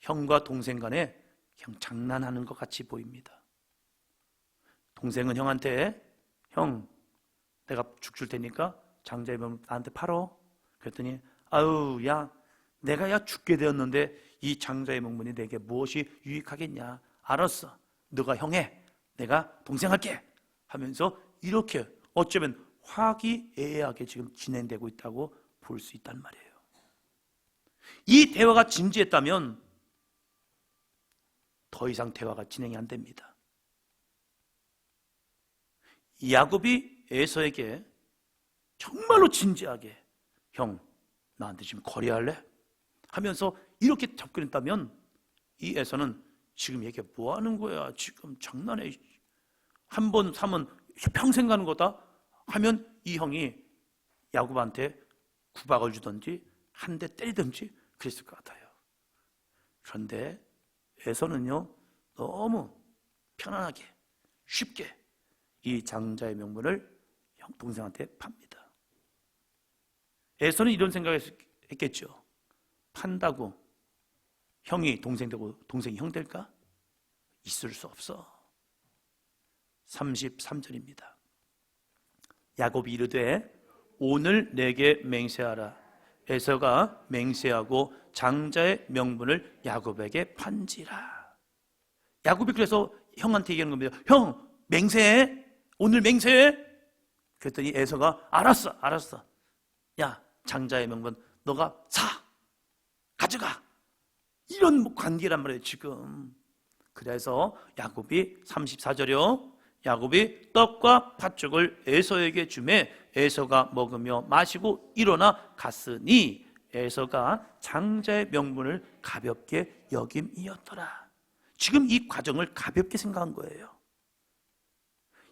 형과 동생 간에 그냥 장난하는 것 같이 보입니다. 동생은 형한테 형 내가 죽 줄 테니까 장자의 명분 나한테 팔어. 그랬더니 아유 야 내가 야 죽게 되었는데 이 장자의 명분이 내게 무엇이 유익하겠냐. 알았어 너가 형해 내가 동생 할게 하면서 이렇게 어쩌면 화기애애하게 지금 진행되고 있다고 볼 수 있단 말이에요. 이 대화가 진지했다면 더 이상 대화가 진행이 안 됩니다. 야곱이 에서에게 정말로 진지하게 형 나한테 지금 거래할래? 하면서 이렇게 접근했다면 이 에서는 지금 얘기 뭐 하는 거야? 지금 장난해. 한 번 사면 평생 가는 거다? 하면 이 형이 야곱한테 구박을 주든지 한 대 때리든지 그랬을 것 같아요. 그런데 에서는요 너무 편안하게 쉽게 이 장자의 명분을 형 동생한테 팝니다. 에서는 이런 생각했겠죠. 판다고 형이 동생 되고 동생이 형 될까? 있을 수 없어. 33절입니다. 야곱이 이르되 오늘 내게 맹세하라. 에서가 맹세하고 장자의 명분을 야곱에게 판지라. 야곱이 그래서 형한테 얘기하는 겁니다. 형 맹세해. 오늘 맹세해. 그랬더니 에서가 알았어. 야 장자의 명분 너가 사. 가져가. 이런 관계란 말이에요 지금. 그래서 야곱이 34절이요. 야곱이 떡과 팥죽을 에서에게 주매 에서가 먹으며 마시고 일어나 갔으니 에서가 장자의 명분을 가볍게 여김이었더라. 지금 이 과정을 가볍게 생각한 거예요.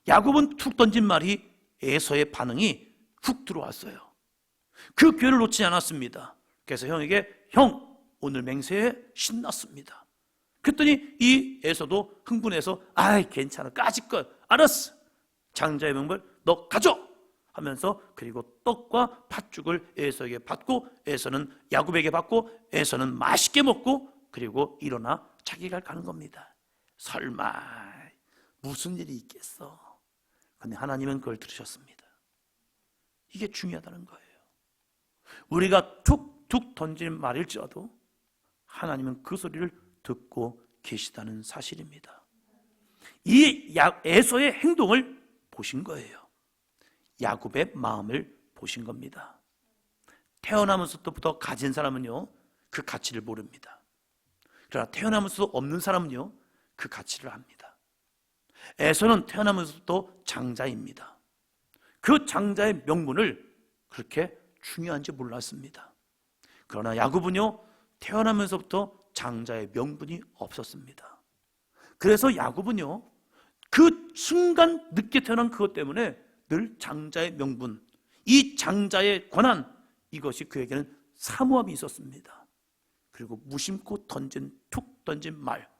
야곱은 툭 던진 말이 에서의 반응이 훅 들어왔어요. 그 기회를 놓치지 않았습니다. 그래서 형에게 형 오늘 맹세에 신났습니다. 그랬더니 이 에서도 흥분해서 아이 괜찮아 까짓것 알았어. 장자의 명분을 너 가져 하면서 그리고 떡과 팥죽을 에서에게 받고 에서는 야곱에게 받고 에서는 맛있게 먹고 그리고 일어나 자기가 가는 겁니다. 설마 무슨 일이 있겠어. 근데 하나님은 그걸 들으셨습니다. 이게 중요하다는 거예요. 우리가 툭툭 던진 말일지라도 하나님은 그 소리를 듣고 계시다는 사실입니다. 이 에서의 행동을 보신 거예요. 야곱의 마음을 보신 겁니다. 태어나면서부터 가진 사람은요 그 가치를 모릅니다. 그러나 태어나면서 없는 사람은요 그 가치를 압니다. 에서는 태어나면서부터 장자입니다. 그 장자의 명분을 그렇게 중요한지 몰랐습니다. 그러나 야곱은요 태어나면서부터 장자의 명분이 없었습니다. 그래서 야곱은요 그 순간 늦게 태어난 그것 때문에 늘 장자의 명분, 이 장자의 권한, 이것이 그에게는 사모함이 있었습니다. 그리고 무심코 툭 던진 말,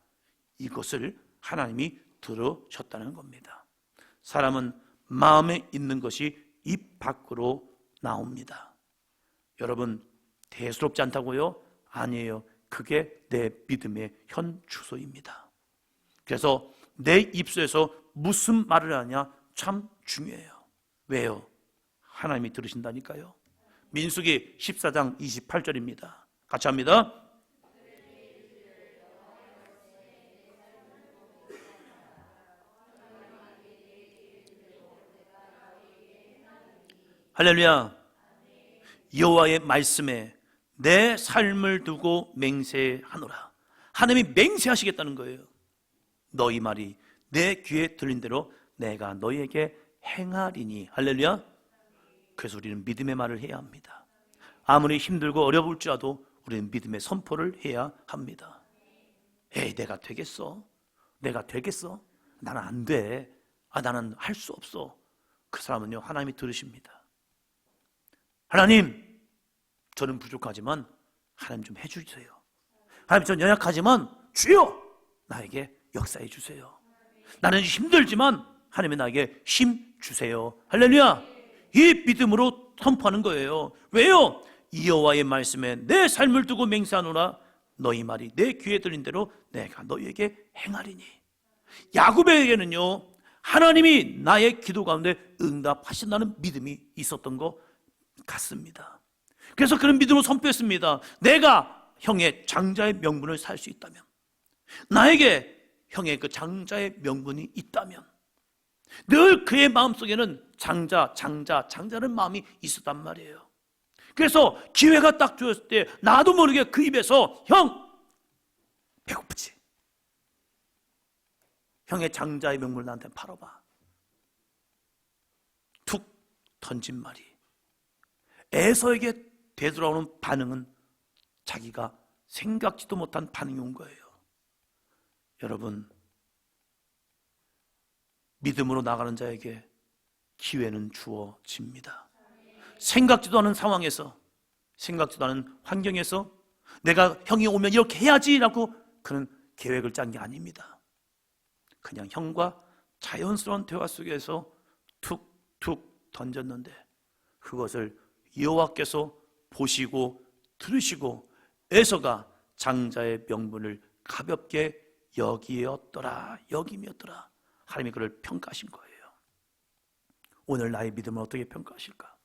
이것을 하나님이 들으셨다는 겁니다. 사람은 마음에 있는 것이 입 밖으로 나옵니다. 여러분 대수롭지 않다고요? 아니에요. 그게 내 믿음의 현 주소입니다. 그래서 내 입술에서 무슨 말을 하냐 참 중요해요. 왜요? 하나님이 들으신다니까요. 민수기 14장 28절입니다. 같이 합니다. 할렐루야. 여호와의 말씀에 내 삶을 두고 맹세하노라. 하나님이 맹세하시겠다는 거예요. 너희 말이 내 귀에 들린 대로 내가 너희에게 행하리니. 할렐루야. 그래서 우리는 믿음의 말을 해야 합니다. 아무리 힘들고 어려울지라도 우리는 믿음의 선포를 해야 합니다. 에이 내가 되겠어? 내가 되겠어? 나는 안 돼. 나는 할 수 없어. 그 사람은요 하나님이 들으십니다. 하나님 저는 부족하지만 하나님 좀 해주세요. 하나님 저는 연약하지만 주여 나에게 역사해 주세요. 나는 힘들지만 하나님이 나에게 힘 주세요. 할렐루야. 이 믿음으로 선포하는 거예요. 왜요? 여호와의 말씀에 내 삶을 두고 맹세하노라. 너희 말이 내 귀에 들린 대로 내가 너희에게 행하리니. 야곱에게는요 하나님이 나의 기도 가운데 응답하신다는 믿음이 있었던 것 같습니다. 그래서 그런 믿음으로 선포했습니다. 내가 형의 장자의 명분을 살 수 있다면, 나에게 형의 그 장자의 명분이 있다면, 늘 그의 마음속에는 장자는 마음이 있었단 말이에요. 그래서 기회가 딱 주었을 때 나도 모르게 그 입에서 형 배고프지? 형의 장자의 명분을 나한테 팔아봐. 툭 던진 말이 에서에게 되돌아오는 반응은 자기가 생각지도 못한 반응이 온 거예요. 여러분, 믿음으로 나가는 자에게 기회는 주어집니다. 생각지도 않은 상황에서, 생각지도 않은 환경에서 내가 형이 오면 이렇게 해야지라고 그런 계획을 짠 게 아닙니다. 그냥 형과 자연스러운 대화 속에서 툭툭 던졌는데 그것을 여호와께서 보시고 들으시고 에서가 장자의 명분을 가볍게 여기었더라. 하나님이 그를 평가하신 거예요. 오늘 나의 믿음을 어떻게 평가하실까?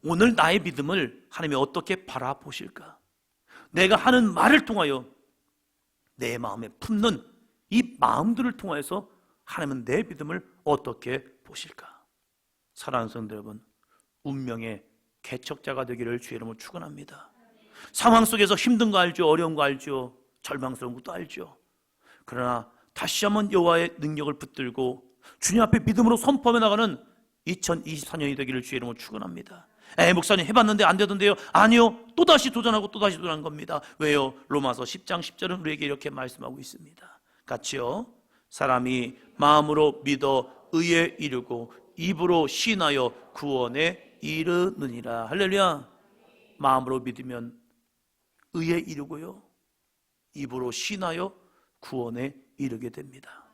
오늘 나의 믿음을 하나님이 어떻게 바라보실까? 내가 하는 말을 통하여 내 마음에 품는 이 마음들을 통하여서 하나님은 내 믿음을 어떻게 보실까? 사랑하는 성도 여러분, 운명의 개척자가 되기를 주의 이름으로 축원합니다. 상황 속에서 힘든 거 알죠? 어려운 거 알죠? 절망스러운 것도 알죠? 그러나 다시 한번 여호와의 능력을 붙들고 주님 앞에 믿음으로 선포하며 나가는 2024년이 되기를 주의 이름으로 축원합니다. 목사님 해봤는데 안 되던데요? 아니요, 또다시 도전하고 또다시 도전한 겁니다. 왜요? 로마서 10장 10절은 우리에게 이렇게 말씀하고 있습니다. 같이요. 사람이 마음으로 믿어 의에 이르고 입으로 신하여 구원에 이르느니라. 할렐루야. 마음으로 믿으면 의에 이르고요, 입으로 신하여 구원에 이르게 됩니다.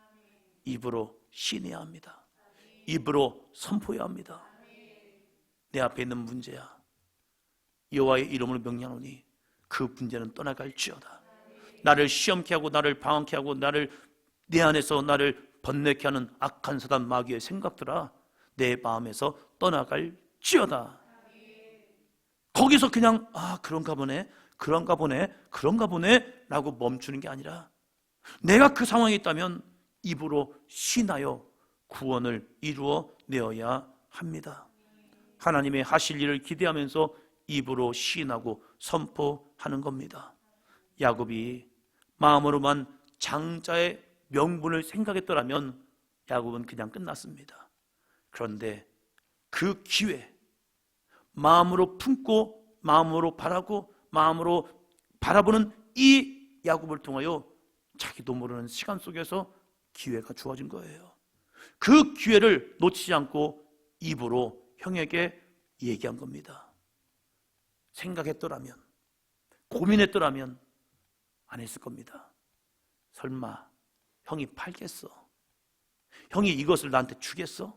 입으로 신해야 합니다. 입으로 선포해야 합니다. 내 앞에 있는 문제야, 여호와의 이름으로 명령하노니 그 문제는 떠나갈지어다. 나를 시험케 하고 나를 방황케 하고 나를 내 안에서 나를 번뇌케 하는 악한 사단 마귀의 생각들아, 내 마음에서 떠나갈지어다. 거기서 그냥 그런가 보네 라고 멈추는 게 아니라 내가 그 상황에 있다면 입으로 신하여 구원을 이루어 내어야 합니다. 하나님의 하실 일을 기대하면서 입으로 시인하고 선포하는 겁니다. 야곱이 마음으로만 장자의 명분을 생각했더라면 야곱은 그냥 끝났습니다. 그런데 그 기회, 마음으로 품고 마음으로 바라고 마음으로 바라보는 이 야곱을 통하여 자기도 모르는 시간 속에서 기회가 주어진 거예요. 그 기회를 놓치지 않고 입으로 형에게 얘기한 겁니다. 생각했더라면, 고민했더라면 안 했을 겁니다. 설마 형이 팔겠어? 형이 이것을 나한테 주겠어?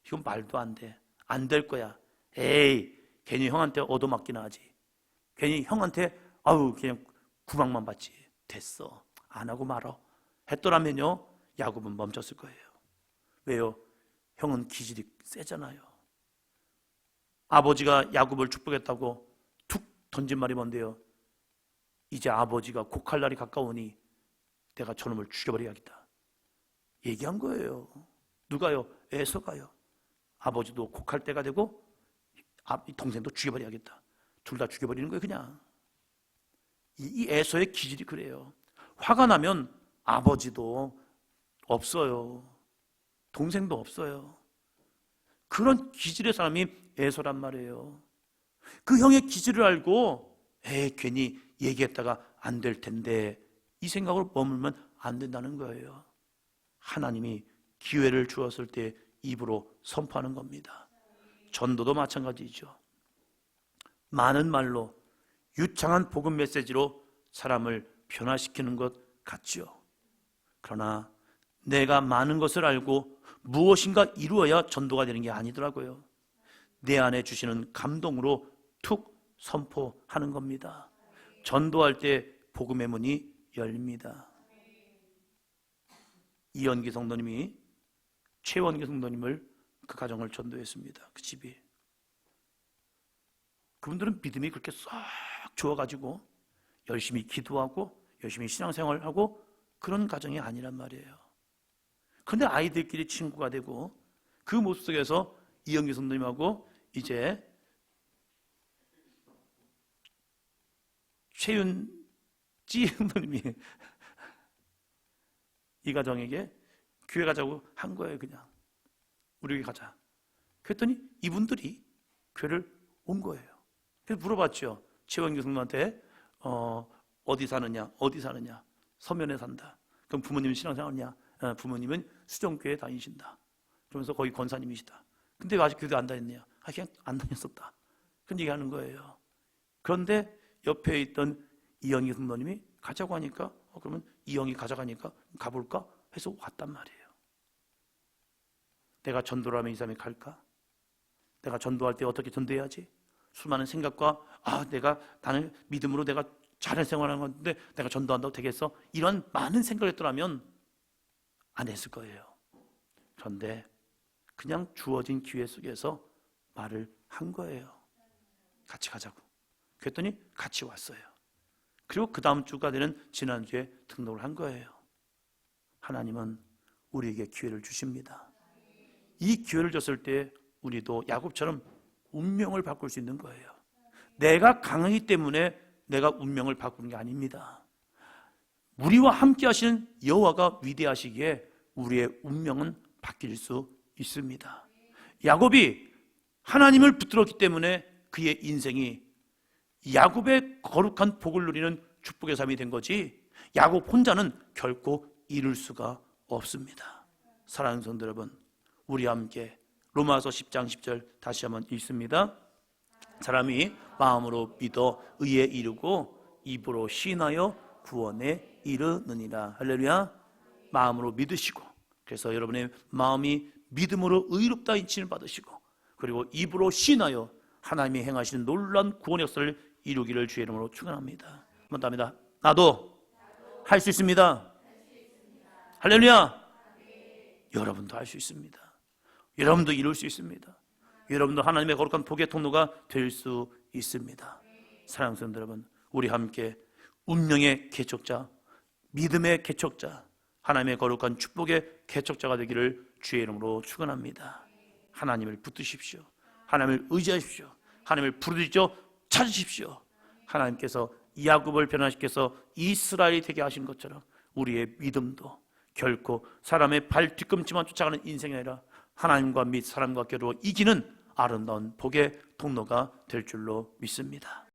이건 말도 안 돼. 안 될 거야. 에이, 괜히 형한테 얻어맞기나 하지. 괜히 형한테 그냥 구박만 받지. 됐어, 안 하고 말어 했더라면요, 야곱은 멈췄을 거예요. 왜요? 형은 기질이 세잖아요. 아버지가 야곱을 축복했다고 툭 던진 말이 뭔데요? 이제 아버지가 곡할 날이 가까우니 내가 저놈을 죽여버려야겠다 얘기한 거예요. 누가요? 에서가요. 아버지도 곡할 때가 되고 동생도 죽여버려야겠다. 둘 다 죽여버리는 거예요. 그냥 이 에서의 기질이 그래요. 화가 나면 아버지도 없어요, 동생도 없어요. 그런 기질의 사람이 에서란 말이에요. 그 형의 기질을 알고 괜히 얘기했다가 안 될 텐데 이 생각으로 머물면 안 된다는 거예요. 하나님이 기회를 주었을 때 입으로 선포하는 겁니다. 전도도 마찬가지죠. 많은 말로 유창한 복음 메시지로 사람을 변화시키는 것 같죠. 그러나 내가 많은 것을 알고 무엇인가 이루어야 전도가 되는 게 아니더라고요. 내 안에 주시는 감동으로 툭 선포하는 겁니다. 전도할 때 복음의 문이 열립니다. 이연기 성도님이 최원기 성도님을 그 가정을 전도했습니다. 그 집이. 그분들은 믿음이 그렇게 싹 좋아가지고 열심히 기도하고 열심히 신앙생활하고 그런 가정이 아니란 말이에요. 그런데 아이들끼리 친구가 되고 그 모습 속에서 이영기 성도님하고 이제 최윤지 성도님이 이 가정에게 교회 가자고 한 거예요. 그냥 우리 교회 가자. 그랬더니 이분들이 교회를 온 거예요. 그래서 물어봤죠. 최원기 성도한테 어디 사느냐? 서면에 산다. 그럼 부모님은 신앙생활이냐? 부모님은 수정교회 다니신다. 그러면서 거기 권사님이시다. 근데 왜 아직 교회 안 다녔냐? 그냥 안 다녔었다. 그런 얘기하는 거예요. 그런데 옆에 있던 이영희 성도님이 가자고 하니까 그러면 이영희 가져가니까 가볼까? 해서 왔단 말이에요. 내가 전도를 하면 이 사람이 갈까? 내가 전도할 때 어떻게 전도해야지? 수많은 생각과 나는 믿음으로 내가 잘 생활하는 건데 내가 전도한다고 되겠어? 이런 많은 생각을 했더라면 안 했을 거예요. 그런데 그냥 주어진 기회 속에서 말을 한 거예요. 같이 가자고. 그랬더니 같이 왔어요. 그리고 그 다음 주가 되는 지난주에 등록을 한 거예요. 하나님은 우리에게 기회를 주십니다. 이 기회를 줬을 때 우리도 야곱처럼 운명을 바꿀 수 있는 거예요. 내가 강하기 때문에 내가 운명을 바꾸는 게 아닙니다. 우리와 함께 하시는 여호와가 위대하시기에 우리의 운명은 바뀔 수 있습니다. 야곱이 하나님을 붙들었기 때문에 그의 인생이 야곱의 거룩한 복을 누리는 축복의 삶이 된 거지, 야곱 혼자는 결코 이룰 수가 없습니다. 사랑하는 성도 여러분, 우리 함께 로마서 10장 10절 다시 한번 읽습니다. 사람이 마음으로 믿어 의에 이르고 입으로 시인하여 구원에 이르느니라. 할렐루야. 마음으로 믿으시고, 그래서 여러분의 마음이 믿음으로 의롭다 인칭을 받으시고, 그리고 입으로 시인하여 하나님이 행하시는 놀라운 구원의 역사를 이루기를 주의 이름으로 축원합니다. 한번 더 합니다. 나도 할 수 있습니다. 할렐루야. 여러분도 할 수 있습니다. 여러분도 이룰 수 있습니다. 여러분도 하나님의 거룩한 복의 통로가 될 수 있습니다. 사랑하는 성도 여러분, 우리 함께 운명의 개척자, 믿음의 개척자, 하나님의 거룩한 축복의 개척자가 되기를 주의 이름으로 축원합니다. 하나님을 붙드십시오. 하나님을 의지하십시오. 하나님을 부르짖어 찾으십시오. 하나님께서 야곱을 변화시켜서 이스라엘이 되게 하신 것처럼 우리의 믿음도 결코 사람의 발 뒤꿈치만 쫓아가는 인생이 아니라 하나님과 및 사람과 겨루어 이기는 아름다운 복의 통로가 될 줄로 믿습니다.